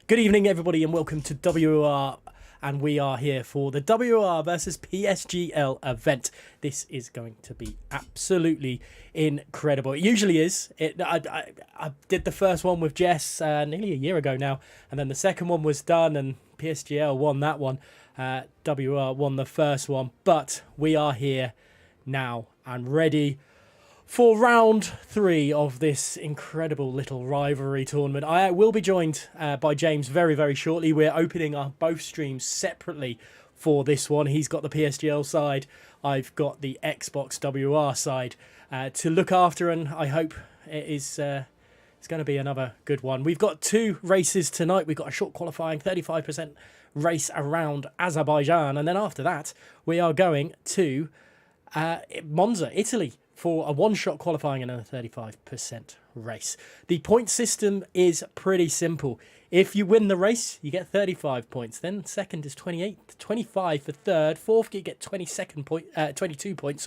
Good evening, everybody, and welcome to WOR. And we are here for the WOR versus PSGL event. This is going to be absolutely incredible. It usually is. I did the first one with Jess nearly a year ago now, and then the second one was done, and PSGL won that one. WOR won the first one, but we are here now and ready for round 3 of this incredible little rivalry tournament. I will be joined by James very, very shortly. We're opening our both streams separately for this one. He's got the PSGL side. I've got the Xbox WR side to look after, and I hope it is it's going to be another good one. We've got 2 races tonight. We've got a short qualifying 35% race around Azerbaijan, and then after that we are going to Monza, Italy, for a one-shot qualifying and a 35% race. The point system is pretty simple. If you win the race, you get 35 points. Then second is 28, 25 for third. Fourth, you get 22 points,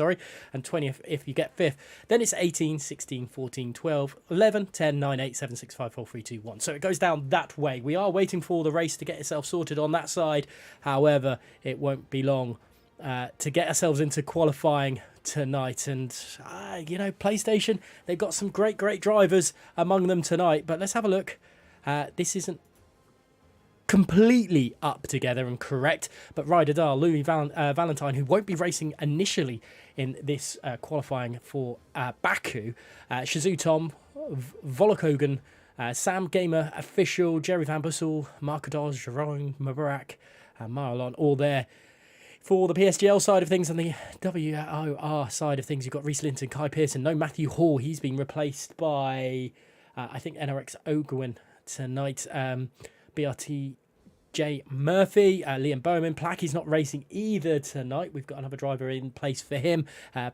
and 20 if you get fifth. Then it's 18, 16, 14, 12, 11, 10, 9, 8, 7, 6, 5, 4, 3, 2, 1. So it goes down that way. We are waiting for the race to get itself sorted on that side. However, it won't be long to get ourselves into qualifying tonight. And you know, PlayStation, they've got some great drivers among them tonight, but let's have a look. This isn't completely up together and correct, but Rydadar, Louis Valentine, who won't be racing initially in this qualifying for Baku, Shazoo Tom, Volokogan, Sam Gamer Official, Jerry Van Bussel, Marcador, Jerome Mubarak, Marlon, all there. For the PSGL side of things and the WOR side of things, you've got Reese Linton, Kai Pearson, no Matthew Hall. He's been replaced by, I think, NRX Ogwin tonight. BRT J Murphy, Liam Bowman. Placky's not racing either tonight. We've got another driver in place for him, and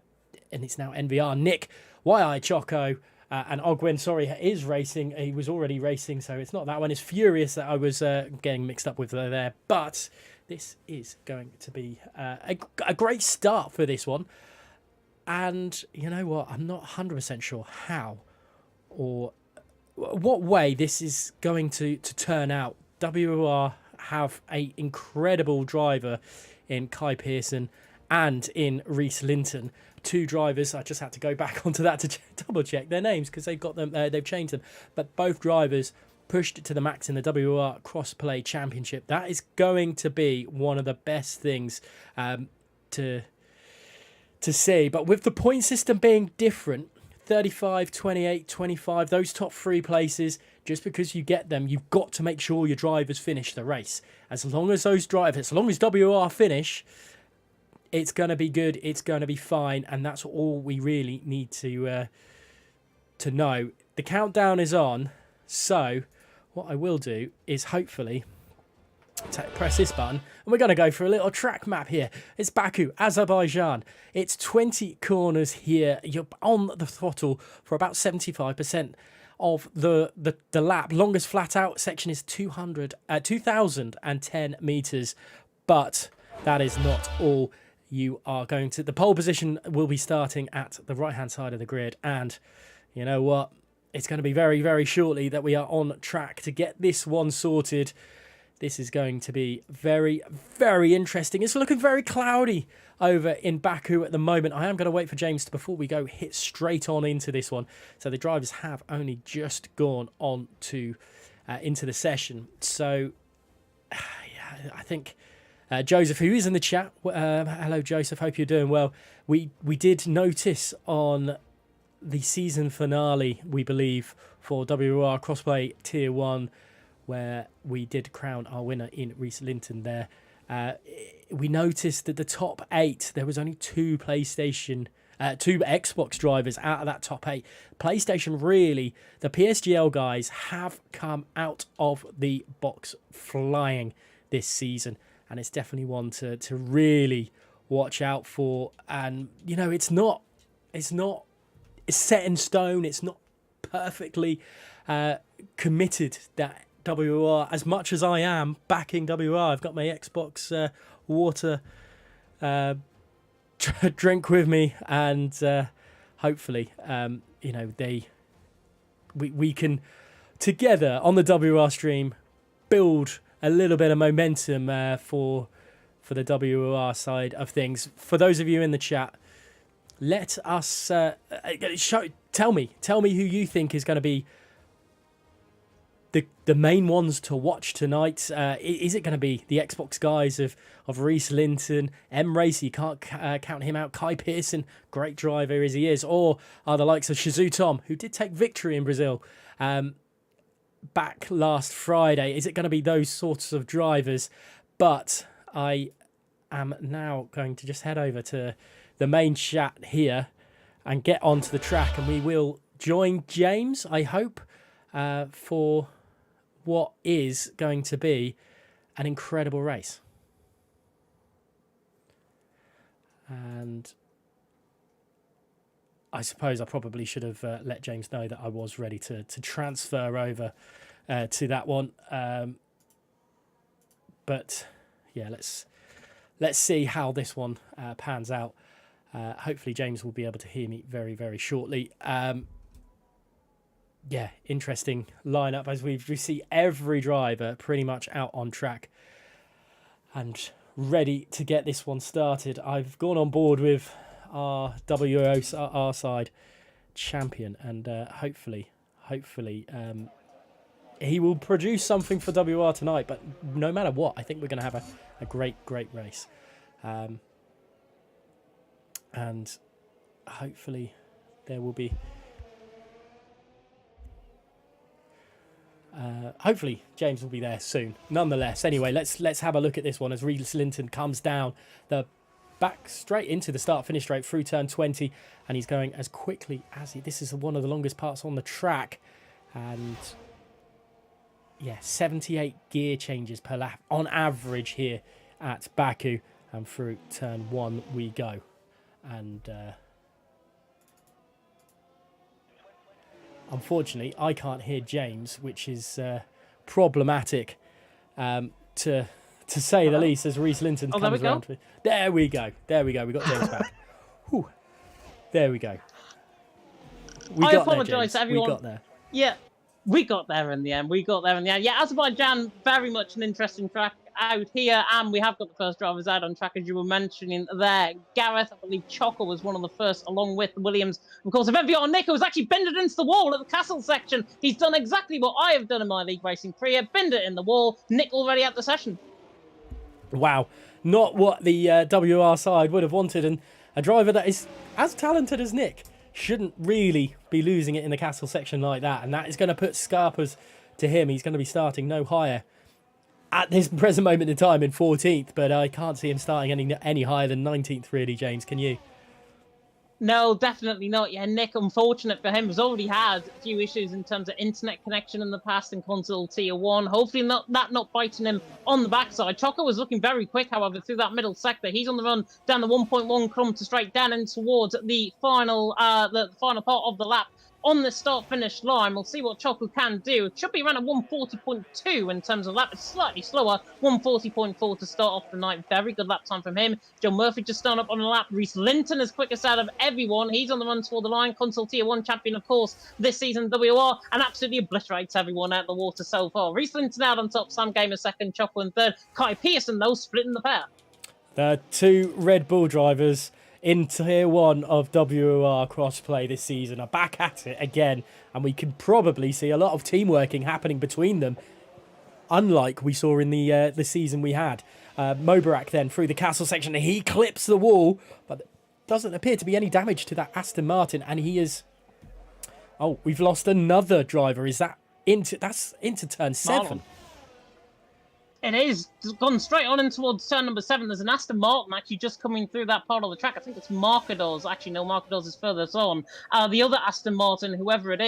it's now NVR. Nick, YI Choco, and Ogwin, sorry, is racing. He was already racing, so it's not that one. It's Furious that I was getting mixed up with there, but this is going to be a great start for this one. And you know what? I'm not 100% sure how or what way this is going to turn out. WOR have an incredible driver in Kai Pearson and in Reese Linton. 2 drivers. I just had to go back onto that to double check their names because they've got them. They've changed them. But both drivers pushed it to the max in the WOR CrossPlay Championship. That is going to be one of the best things to see. But with the point system being different, 35, 28, 25, those top 3 places, just because you get them, you've got to make sure your drivers finish the race. As long as those drivers, as long as WOR finish, it's going to be good, it's going to be fine, and that's all we really need to know. The countdown is on, so what I will do is hopefully press this button, and we're going to go for a little track map here. It's Baku, Azerbaijan. It's 20 corners here. You're on the throttle for about 75% of the lap. Longest flat out section is 2,010 meters, but that is not all. You are going to, the pole position will be starting at the right hand side of the grid, and you know what? It's going to be very, very shortly that we are on track to get this one sorted. This is going to be very, very interesting. It's looking very cloudy over in Baku at the moment. I am going to wait for James to, before we go, hit straight on into this one. So the drivers have only just gone on to into the session. So yeah, I think Joseph, who is in the chat, hello Joseph, hope you're doing well. We did notice on the season finale, we believe, for WOR CrossPlay Tier 1, where we did crown our winner in Reese Linton there. We noticed that the top 8, there was only 2 Xbox drivers out of that top 8. PlayStation, really, the PSGL guys have come out of the box flying this season, and it's definitely one to really watch out for. And, you know, it's set in stone. It's not perfectly committed that WOR, as much as I am backing WOR, I've got my Xbox water drink with me, and hopefully, you know, we can together on the WR stream build a little bit of momentum for the WOR side of things. For those of you in the chat, let us tell me who you think is going to be the main ones to watch tonight. Is it going to be the Xbox guys of Reese Linton, M Race? You can't count him out. Kai Pearson, great driver as he is, or are the likes of Shizou Tom, who did take victory in Brazil back last Friday? Is it going to be those sorts of drivers? But I am now going to just head over to the main chat here and get onto the track, and we will join James, I hope, for what is going to be an incredible race. And I suppose I probably should have let James know that I was ready to transfer over to that one. But yeah, let's see how this one pans out. Hopefully James will be able to hear me very, very shortly. Yeah, interesting lineup as we see every driver pretty much out on track and ready to get this one started. I've gone on board with our WOR side champion, and hopefully he will produce something for WR tonight. But no matter what, I think we're going to have a great race, and hopefully there will be. Hopefully James will be there soon. Nonetheless, anyway, let's have a look at this one as Reese Linton comes down the back straight into the start-finish straight through turn 20, and he's going as quickly as he. This is one of the longest parts on the track, and yeah, 78 gear changes per lap on average here at Baku, and through turn 1 we go, and. Unfortunately, I can't hear James, which is problematic, to say the least, as Reese Linton comes around. There we go. We got James back. Whew. There we go. I apologise to everyone. We got there. Yeah, we got there in the end. Yeah, Azerbaijan, very much an interesting track out here, and we have got the first drivers out on track, as you were mentioning there. Gareth, I believe Chocker was one of the first, along with Williams. Of course, F1 Nico was actually bended into the wall at the castle section. He's done exactly what I have done in my league racing career, bend it in the wall. Nick already at the session. Wow, not what the WR side would have wanted, and a driver that is as talented as Nick shouldn't really be losing it in the castle section like that, and that is going to put Scarpers to him. He's going to be starting no higher at this present moment in time in 14th, but I can't see him starting any higher than 19th, really, James. Can you? No, definitely not. Yeah, Nick, unfortunate for him, has already had a few issues in terms of internet connection in the past in console tier 1. Hopefully not biting him on the backside. Choco was looking very quick, however, through that middle sector. He's on the run down the 1.1 kilometre straight down and towards the final part of the lap. On the start-finish line, we'll see what Choco can do. It should be around a 140.2 in terms of lap. It's slightly slower, 140.4 to start off the night. Very good lap time from him. Joe Murphy just started up on the lap. Reese Linton is quickest out of everyone. He's on the run toward the line. Console Tier 1 champion, of course, this season, WR, and absolutely obliterates everyone out of the water so far. Reese Linton out on top, Sam Gamer second, Choco in third. Kai Pearson, though, splitting the pair. The two Red Bull drivers in Tier 1 of WOR CrossPlay this season are back at it again, and we can probably see a lot of team working happening between them, unlike we saw in the season we had. Mobarak then through the castle section, he clips the wall, but doesn't appear to be any damage to that Aston Martin, and he is... Oh, we've lost another driver. Is that that's into turn 7? It is gone straight on in towards turn number 7. There's an Aston Martin actually just coming through that part of the track. I think it's Marcadors. Actually, no, Marcadors is further on. The other Aston Martin, whoever it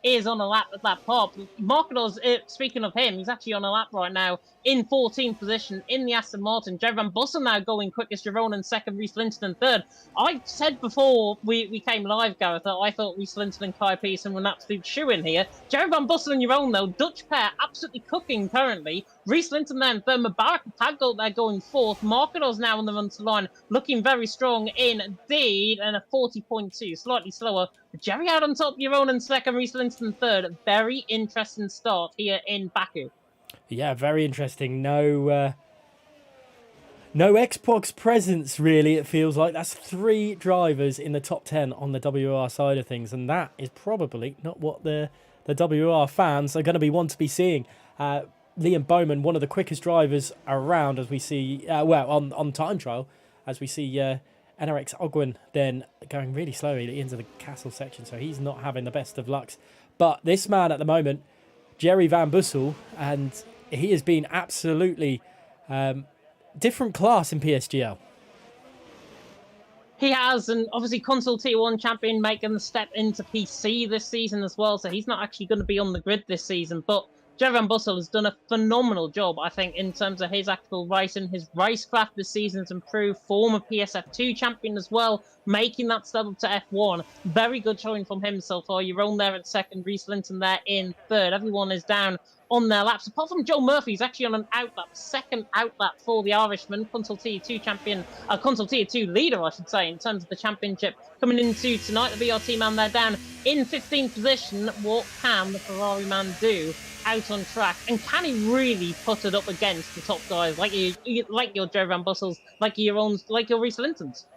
is on a lap at that part. Marcadors, speaking of him, he's actually on a lap right now in 14th position in the Aston Martin. Jerry Van Bussen now going quickest, Jerome in second, Reese Linton in third. I said before we came live, Gareth, that I thought Reese Linton and Kai Pearson were an absolute shoe-in here. Jerry Van Bussen and Jerome, though, Dutch pair absolutely cooking currently. Reese Linton then third, Mubarak Taggo there going fourth. Marcadors now on the run to line, looking very strong indeed, and a 40.2, slightly slower. Jerry out on top, Jerome in second, Reese Linton third. Very interesting start here in Baku. Yeah, very interesting. No Xbox presence, really, it feels like. That's 3 drivers in the top 10 on the WR side of things, and that is probably not what the WR fans are going to want to be seeing. Liam Bowman, one of the quickest drivers around, as we see, on time trial, as we see NRX Ogwen then going really slowly into the castle section, so he's not having the best of lucks. But this man at the moment, Jerry Van Bussel, and he has been absolutely different class in PSGL. He has, and obviously console Tier 1 champion making the step into PC this season as well, so he's not actually going to be on the grid this season, but Jerry Van Bussel has done a phenomenal job, I think, in terms of his actual racing. His racecraft this season has improved. Former PSF2 champion as well, making that step up to F1. Very good showing from him so far. You're on there in second, Reese Linton there in third. Everyone is down on their laps. Apart from Joe Murphy, he's actually on an outlap, second outlap for the Irishman, console Tier 2 champion, console Tier 2 leader, I should say, in terms of the championship. Coming into tonight, the BRT man there down in 15th position. What can the Ferrari man do out on track, and can he really put it up against the top guys like your Joe Van Bussels, like your Reese Lintons?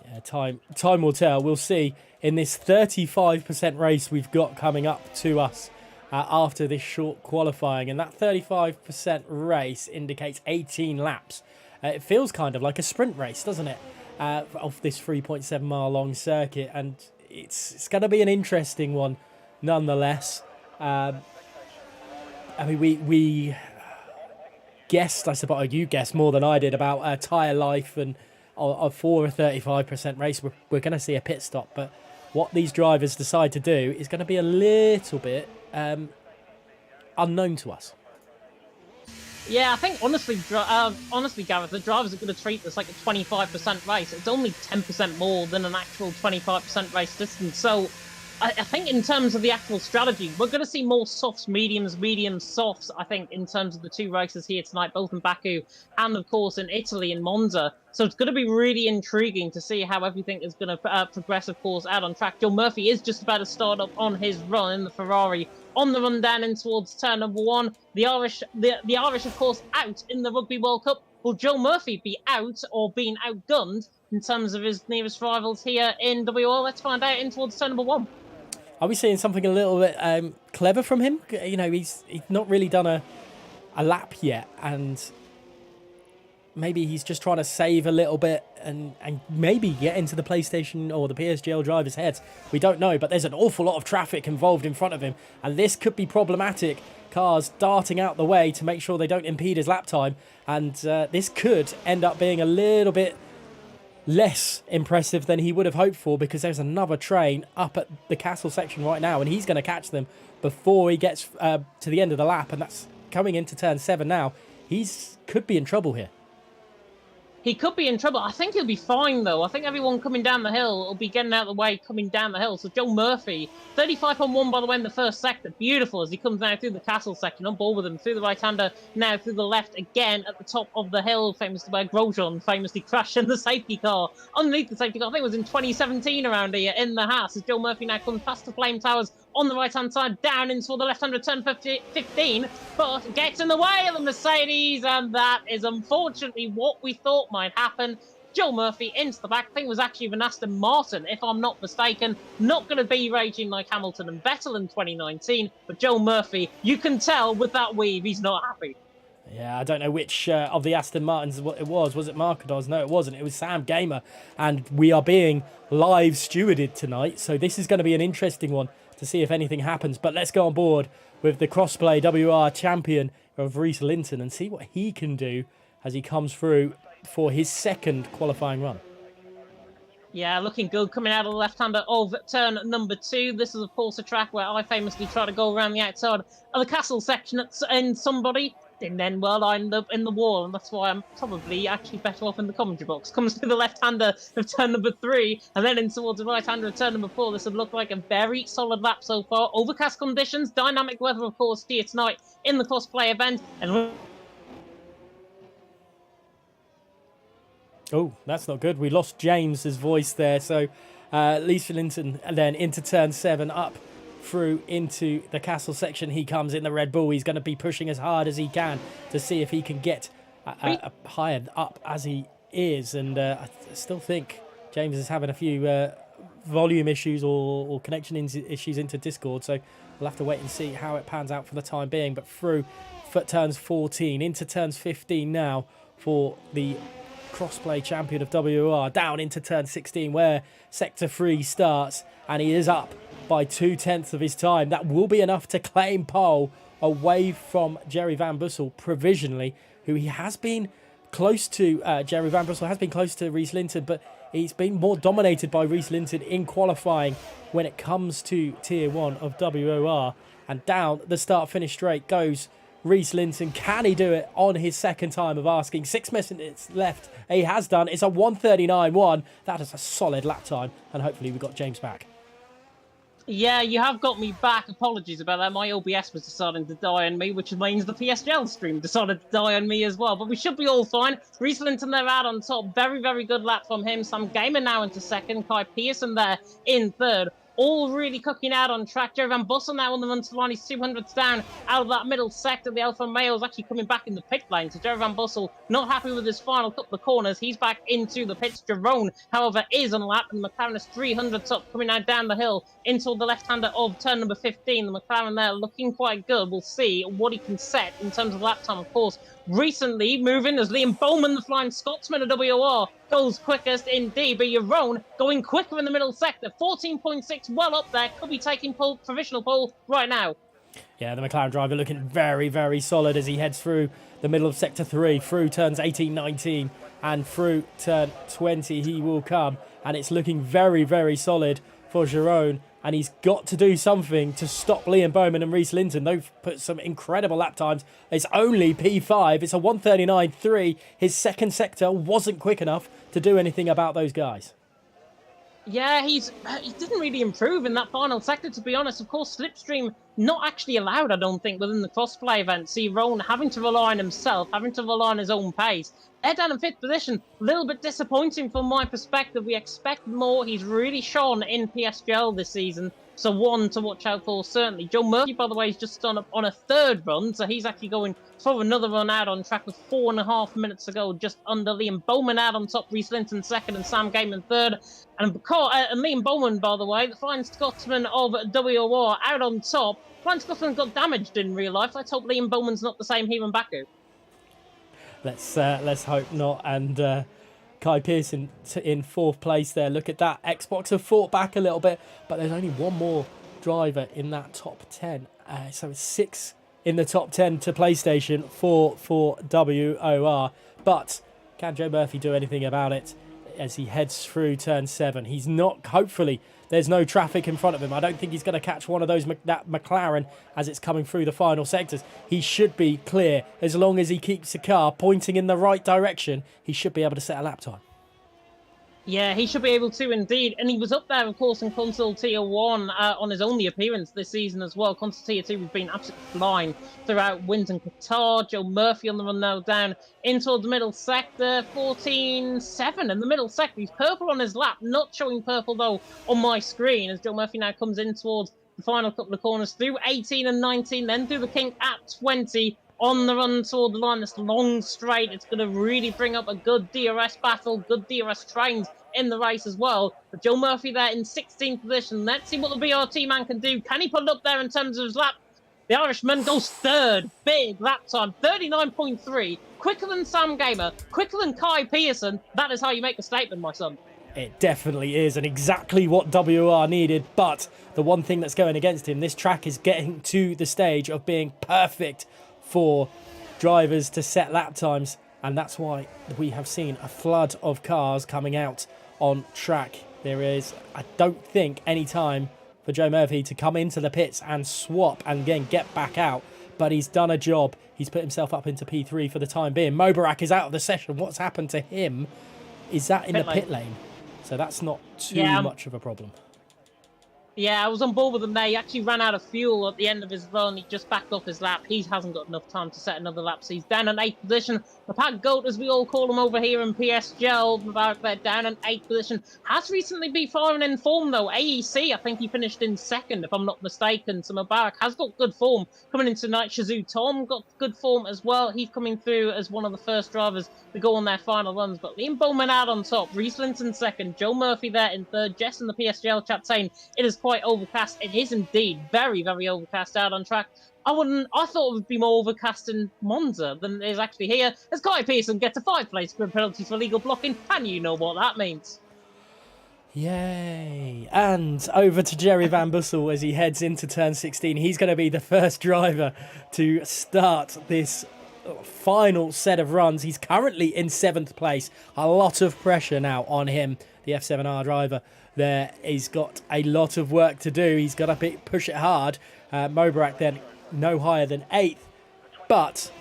Yeah, time will tell. We'll see in this 35% race we've got coming up to us after this short qualifying, and that 35% race indicates 18 laps. It feels kind of like a sprint race, doesn't it, off this 3.7 mile long circuit, and it's going to be an interesting one nonetheless. I mean, we guessed, I suppose, you guessed more than I did about tyre life, and for a 35% race, we're going to see a pit stop. But what these drivers decide to do is going to be a little bit unknown to us. Yeah, I think honestly, Gareth, the drivers are going to treat this like a 25% race. It's only 10% more than an actual 25% race distance. So I think in terms of the actual strategy, we're going to see more softs, mediums, softs, I think, in terms of the 2 races here tonight, both in Baku and, of course, in Italy, in Monza. So it's going to be really intriguing to see how everything is going to progress, of course, out on track. Joe Murphy is just about to start up on his run in the Ferrari, on the run down in towards turn number 1. The Irish, of course, out in the Rugby World Cup. Will Joe Murphy be out or being outgunned in terms of his nearest rivals here in WOR? Let's find out in towards turn number 1. Are we seeing something a little bit clever from him? You know, he's not really done a lap yet, and maybe he's just trying to save a little bit and maybe get into the PlayStation or the PSGL drivers' heads. We don't know, but there's an awful lot of traffic involved in front of him, and this could be problematic. Cars darting out the way to make sure they don't impede his lap time, and this could end up being a little bit less impressive than he would have hoped for, because there's another train up at the castle section right now, and he's going to catch them before he gets to the end of the lap, and that's coming into turn 7 now. Could be in trouble here. He could be in trouble. I think he'll be fine, though. I think everyone coming down the hill will be getting out of the way coming down the hill. So Joe Murphy, 35.1 by the way in the first sector. Beautiful as he comes now through the castle section. On board with him through the right-hander, now through the left again at the top of the hill, famously where Grosjean famously crashed in the safety car. Underneath the safety car, I think it was in 2017 around here in the Haas. As Joe Murphy now comes past the flame towers on the right-hand side, down into the left-hander turn 15, but gets in the way of the Mercedes, and that is unfortunately what we thought might happen. Joe Murphy into the back. I think it was actually Van Aston Martin, if I'm not mistaken. Not going to be raging like Hamilton and Vettel in 2019, but Joe Murphy, you can tell with that weave, he's not happy. Yeah, I don't know which of the Aston Martins it was. Was it Marcados? No, it wasn't. It was Sam Gamer, and we are being live stewarded tonight, so this is going to be an interesting one to see if anything happens. But let's go on board with the CrossPlay WR champion of Reese Linton and see what he can do as he comes through for his second qualifying run. Yeah, looking good coming out of the left-hander of turn number 2. This is, of course, a track where I famously try to go around the outside of the castle section and somebody didn't end well. I ended up in the wall, and that's why I'm probably actually better off in the commentary box. Comes to the left-hander of turn number 3, and then in towards the right-hander of turn number 4. This would look like a very solid lap so far. Overcast conditions, dynamic weather, of course, here tonight in the CrossPlay event. And oh, that's not good. We lost James's voice there. So Lisa Linton, and then into turn 7 up through into the castle section. He comes in the Red Bull. He's going to be pushing as hard as he can to see if he can get higher up as he is. And I still think James is having a few volume issues or connection issues into Discord. So we'll have to wait and see how it pans out for the time being. But through turns 14 into turns 15 now for the CrossPlay champion of WOR, down into turn 16 where Sector 3 starts, and he is up by 2/10 of his time. That will be enough to claim pole away from Jerry Van Bussel provisionally, who he has been close to. Jerry Van Bussel has been close to Reese Linton, but he's been more dominated by Reese Linton in qualifying when it comes to Tier 1 of WOR. And down the start-finish straight goes Reese Linton. Can he do it on his second time of asking? 6 minutes left. He has done. It's a 1:39.1. That is a solid lap time. And hopefully we got James back. Yeah, you have got me back. Apologies about that. My OBS was deciding to die on me, which means the PSGL stream decided to die on me as well. But we should be all fine. Reese Linton there out on top. Very, very good lap from him. Sam Gamer now into second. Kai Pearson there in third. All really cooking out on track. Jerry Van Bussel now on the run to the line. He's 200s down out of that middle sector. The Alfa Romeo is actually coming back in the pit lane. So Jerry Van Bussel not happy with his final couple of corners. He's back into the pits. Jerome, however, is on lap. And the McLaren is 300s up, coming now down the hill into the left-hander of turn number 15. The McLaren there looking quite good. We'll see what he can set in terms of lap time, of course. Recently moving as Liam Bowman, the Flying Scotsman of WOR, goes quickest indeed. But Jerome going quicker in the middle sector. 14.6 well up there. Could be taking provisional pole right now. Yeah, the McLaren driver looking very, very solid as he heads through the middle of Sector 3, through turns 18, 19, and through turn 20 he will come. And it's looking very, very solid for Jerome. And he's got to do something to stop Liam Bowman and Reese Linton. They've put some incredible lap times. It's only P5. It's a 1:39.3. His second sector wasn't quick enough to do anything about those guys. Yeah, he didn't really improve in that final sector, to be honest. Of course, Slipstream not actually allowed, I don't think, within the crossplay event. See Rowan having to rely on himself, having to rely on his own pace. They're down in 5th position. A little bit disappointing from my perspective. We expect more. He's really shone in PSGL this season. So one to watch out for, certainly. Joe Murphy, by the way, is just done up on a 3rd run. So he's actually going for another run out on track with 4.5 minutes to go, just under Liam Bowman out on top, Reese Linton 2nd, and Sam Gaiman 3rd. And Liam Bowman, by the way, the Flying Scotsman of WOR, out on top. Flying Scotsman got damaged in real life. Let's hope Liam Bowman's not the same here in Baku. Let's hope not. And Kai Pearson in 4th place there. Look at that. Xbox have fought back a little bit, but there's only one more driver in that top 10. So it's 6 in the top 10 to PlayStation, 4 for WOR. But can Joe Murphy do anything about it as he heads through turn 7? He's not, hopefully, there's no traffic in front of him. I don't think he's going to catch one of those, that McLaren as it's coming through the final sectors. He should be clear. As long as he keeps the car pointing in the right direction, he should be able to set a lap time. Yeah, he should be able to indeed. And he was up there, of course, in Console Tier 1 on his only appearance this season as well. Console Tier 2 has been absolutely flying throughout Winton Qatar. Joe Murphy on the run now down into the middle sector. 14.7 in the middle sector. He's purple on his lap. Not showing purple, though, on my screen as Joe Murphy now comes in towards the final couple of corners through 18 and 19, then through the kink at 20. On the run toward the line, this long straight. It's going to really bring up a good DRS battle, good DRS trains in the race as well. But Joe Murphy there in 16th position. Let's see what the BRT man can do. Can he put it up there in terms of his lap? The Irishman goes 3rd. Big lap time, 39.3. Quicker than Sam Gamer, quicker than Kai Pearson. That is how you make a statement, my son. It definitely is, and exactly what WOR needed. But the one thing that's going against him, this track is getting to the stage of being perfect for drivers to set lap times, and that's why we have seen a flood of cars coming out on track. There is, I don't think, any time for Joe Murphy to come into the pits and swap and again get back out, but he's done a job. He's put himself up into P3 for the time being. Mobarak is out of the session. What's happened to him? Is that in the pit lane? So that's not too much of a problem. Yeah, I was on board with him there. He actually ran out of fuel at the end of his run. He just backed off his lap. He hasn't got enough time to set another lap, so he's down in 8th position. The Pack Goat, as we all call him over here in PSGL, Mubarak there down in 8th position. Has recently been firing in form, though. AEC, I think he finished in 2nd, if I'm not mistaken. So Mubarak has got good form coming into tonight. Shazoo Tom got good form as well. He's coming through as one of the first drivers to go on their final runs. But Liam Bowman out on top. Reese Linton 2nd. Joe Murphy there in 3rd. Jess in the PSGL chat saying it is quite overcast. It is indeed very, very overcast out on track. I thought it would be more overcast in Monza than it is actually here, as Kai Pearson gets a 5-place grid penalty for illegal blocking, and you know what that means. Yay. And over to Jerry Van Bussel as he heads into turn 16. He's going to be the first driver to start this final set of runs. He's currently in 7th place. A lot of pressure now on him, the F7R driver. There, he's got a lot of work to do. He's got to push it hard. Mubarak then no higher than 8th. But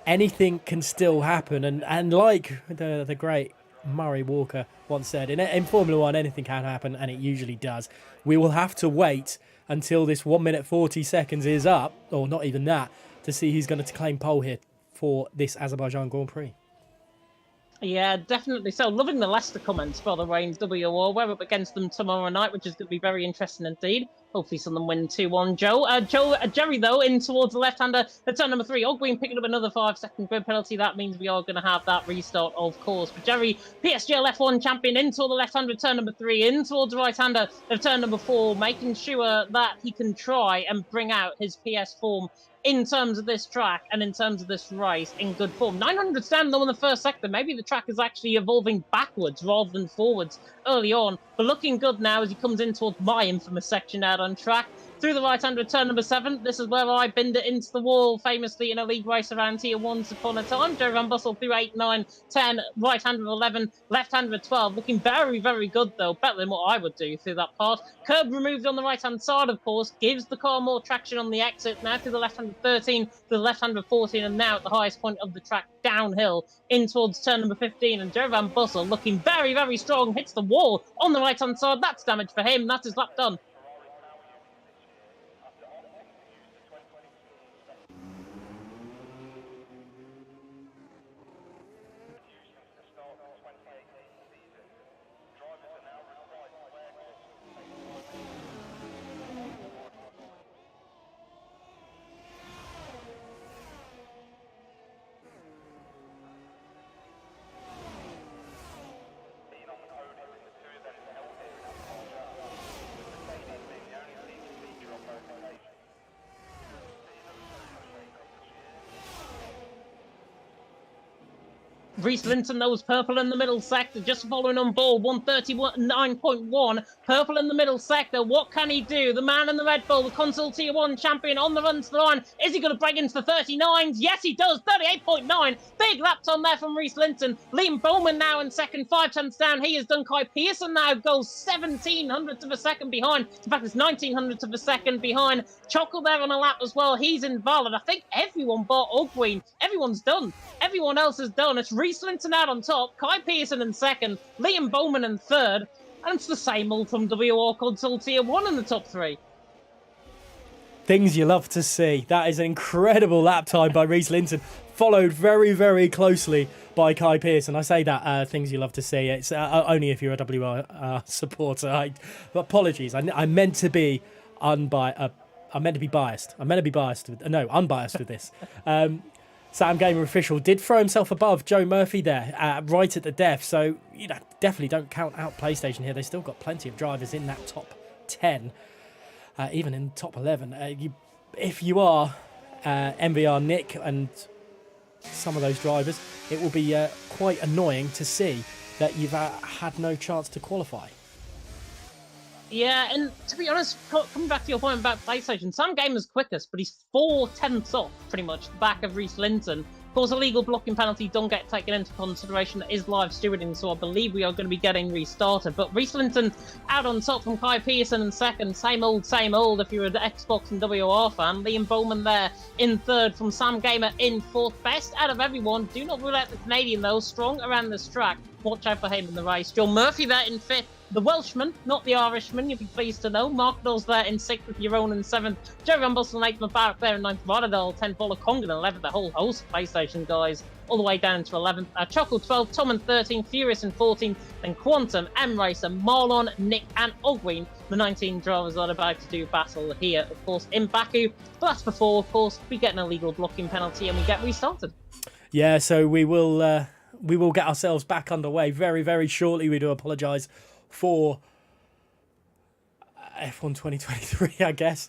anything can still happen. And like the great Murray Walker once said, in Formula 1, anything can happen, and it usually does. We will have to wait until this 1 minute 40 seconds is up, or not even that, to see who's going to claim pole here for this Azerbaijan Grand Prix. Yeah, definitely so. Loving the Leicester comments, by the way, in WOR. We're up against them tomorrow night, which is going to be very interesting indeed. Hopefully some of them win 2-1. Jerry, though, in towards the left-hander at turn number 3. Ogween picking up another 5-second grid penalty. That means we are going to have that restart, of course. But Jerry, PSGL F1 champion, in toward the left-hander at turn number 3, in towards the right-hander of turn number 4, making sure that he can try and bring out his PS form in terms of this track and in terms of this race in good form. 900 down though in the first sector. Maybe the track is actually evolving backwards rather than forwards early on, but looking good now as he comes in towards my infamous section out on track. Through the right-hander turn number 7. This is where I binned it into the wall, famously in a league race around here once upon a time. Jerry Van Bussel through 8, 9, 10, right-hander 11, left-hander 12. Looking very, very good, though. Better than what I would do through that part. Curb removed on the right-hand side, of course. Gives the car more traction on the exit. Now through the left-hander 13, to the left-hander 14, and now at the highest point of the track, downhill, in towards turn number 15. And Jerry Van Bussel looking very, very strong. Hits the wall on the right-hand side. That's damage for him. That is lap done. Reese Linton, though, was purple in the middle sector, just following on board, 139.1. Purple in the middle sector. What can he do? The man in the Red Bull, the Consul Tier 1 champion on the run to the line. Is he going to break into the 39s? Yes, he does. 38.9. Big lap time there from Reese Linton. Liam Bowman now in second, 5 tenths down. He has done. Kai Pearson now goes 1700ths of a second behind. In fact, it's 1900ths of a second behind. Chockle there on a lap as well. He's invalid. I think everyone but Ogween. Everyone's done. Everyone else is done. It's Reese Linton out on top, Kai Pearson in second, Liam Bowman in third, and it's the same old from WOR Console Tier 1 in the top 3. Things you love to see. That is an incredible lap time by Reese Linton, followed very, very closely by Kai Pearson. I say that, things you love to see. It's only if you're a WR supporter. Apologies. I meant to be unbiased. I'm meant to be biased. Unbiased with this. Sam Gamer official did throw himself above Joe Murphy there, right at the death. So, definitely don't count out PlayStation here. They've still got plenty of drivers in that top 10, even in the top 11. If you are MVR Nick and some of those drivers, it will be quite annoying to see that you've had no chance to qualify. Yeah, and to be honest, coming back to your point about PlayStation, Sam Gamer's quickest, but he's 4 tenths off, pretty much, the back of Reese Linton. Of course, a legal blocking penalty don't get taken into consideration. That is live stewarding, so I believe we are going to be getting restarted. But Reese Linton out on top from Kai Pearson in second. Same old if you're an Xbox and WR fan. Liam Bowman there in third from Sam Gamer in fourth. Best out of everyone. Do not rule out the Canadian, though. Strong around this track. Watch out for him in the race. Joe Murphy there in fifth. The Welshman, not the Irishman, you'll be pleased to know. Mark Knowles there in 6th with Euron in 7th. Jerry Van Bussel and 8th, Mubarak there in 9th. Varadol 10th, Vola Congan 11th. The whole host of PlayStation guys all the way down to 11th. Choco 12th, Tom in 13th, Furious in 14th. Then Quantum, M-Racer, Marlon, Nick and Ogween. The 19 drivers are about to do battle here, of course, in Baku. But that's before, of course, we get an illegal blocking penalty and we get restarted. Yeah, so we will get ourselves back underway very, very shortly. We do apologise for F1 2023, I guess.